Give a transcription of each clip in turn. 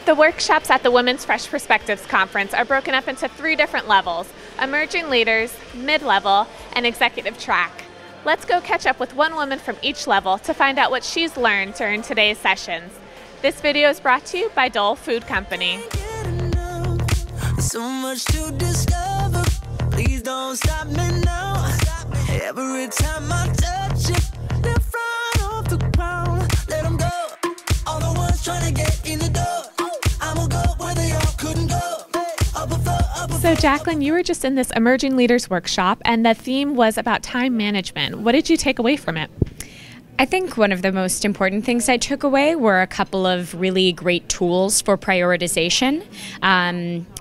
The workshops at the Women's Fresh Perspectives Conference are broken up into 3 different levels: emerging leaders, mid-level, and executive track. Let's go catch up with one woman from each level to find out what she's learned during today's sessions. This video is brought to you by Dole Food Company. So much to discover, please don't stop me now. Every time I touch it, they're flying off the ground. Let them go, all the ones trying to get in the door. I will go where they all couldn't go. So Jacqueline, you were just in this Emerging Leaders workshop, and the theme was about time management. What did you take away from it? I think one of the most important things I took away were a couple of really great tools for prioritization.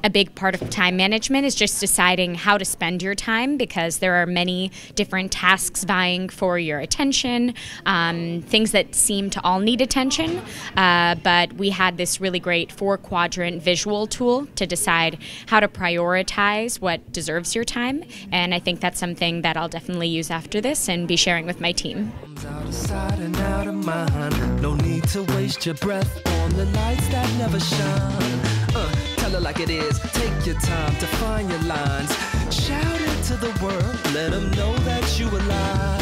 A big part of time management is just deciding how to spend your time, because there are many different tasks vying for your attention, things that seem to all need attention. But we had this really great 4-quadrant visual tool to decide how to prioritize what deserves your time. And I think that's something that I'll definitely use after this and be sharing with my team. Out of sight and out of mind. No need to waste your breath on the lights that never shine. Tell it like it is. Take your time to find your lines. Shout it to the world. Let them know that you alive.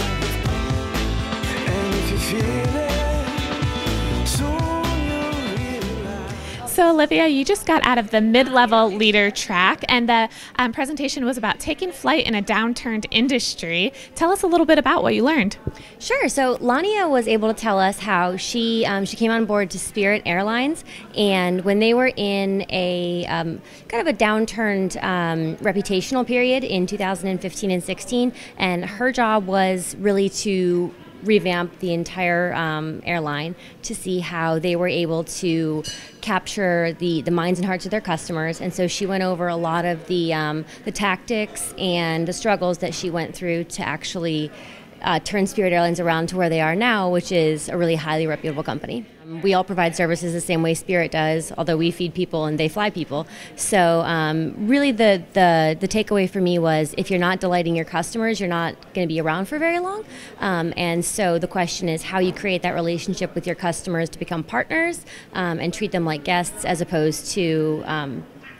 And if you feel it, soon you'll realize. So Olivia, you just got out of the mid-level leader track, and the presentation was about taking flight in a downturned industry. Tell us a little bit about what you learned. Sure. So Lania was able to tell us how she came on board to Spirit Airlines, and when they were in a kind of a downturned reputational period in 2015 and 16, and her job was really to revamp the entire airline to see how they were able to capture the minds and hearts of their customers. And so she went over a lot of the tactics and the struggles that she went through to actually turn Spirit Airlines around to where they are now, which is a really highly reputable company. We all provide services the same way Spirit does, although we feed people and they fly people. So really the takeaway for me was, if you're not delighting your customers, you're not going to be around for very long. And so the question is how you create that relationship with your customers to become partners and treat them like guests, as opposed to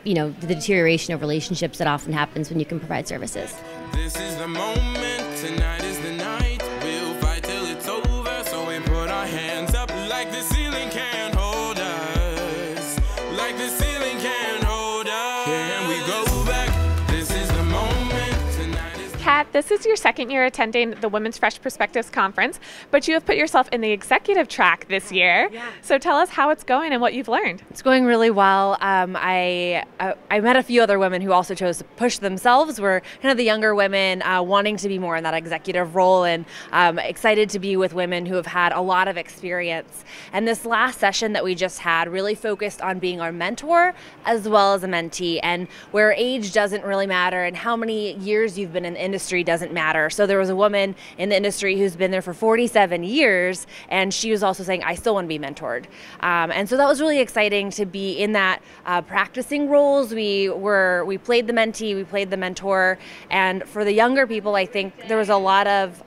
the deterioration of relationships that often happens when you can provide services. This is the moment, tonight is the night. We'll fight till it's over, so we put our hands up like the ceiling can't hold us. Like the ceiling can't hold us. Can we go back? This is the moment, tonight is. Kat, this is your second year attending the Women's Fresh Perspectives Conference, but you have put yourself in the executive track this year. Yeah. So tell us how it's going and what you've learned. It's going really well. I met a few other women who also chose to push themselves. We're kind of the younger women wanting to be more in that executive role, and excited to be with women who have had a lot of experience. And this last session that we just had really focused on being our mentor as well as a mentee, and where age doesn't really matter and how many years you've been in the industry doesn't matter. So there was a woman in the industry who's been there for 47 years, and she was also saying, I still want to be mentored. And so that was really exciting to be in that practicing roles. We played the mentee, we played the mentor, and for the younger people, I think there was a lot of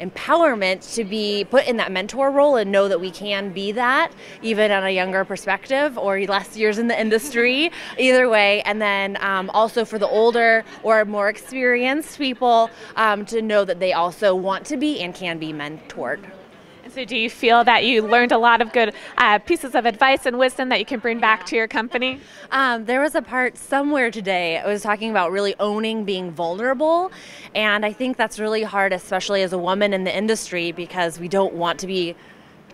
empowerment to be put in that mentor role and know that we can be that, even on a younger perspective or less years in the industry, either way. And then also for the older or more experienced people to know that they also want to be and can be mentored. So do you feel that you learned a lot of good pieces of advice and wisdom that you can bring back to your company? There was a part somewhere today, I was talking about really owning being vulnerable, and I think that's really hard, especially as a woman in the industry, because we don't want to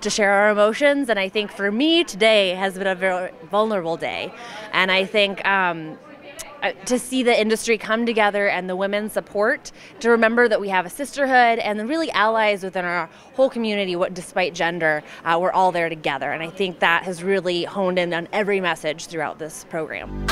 share our emotions. And I think for me, today has been a very vulnerable day, and I think to see the industry come together and the women's support, to remember that we have a sisterhood and then really allies within our whole community, despite gender, we're all there together. And I think that has really honed in on every message throughout this program.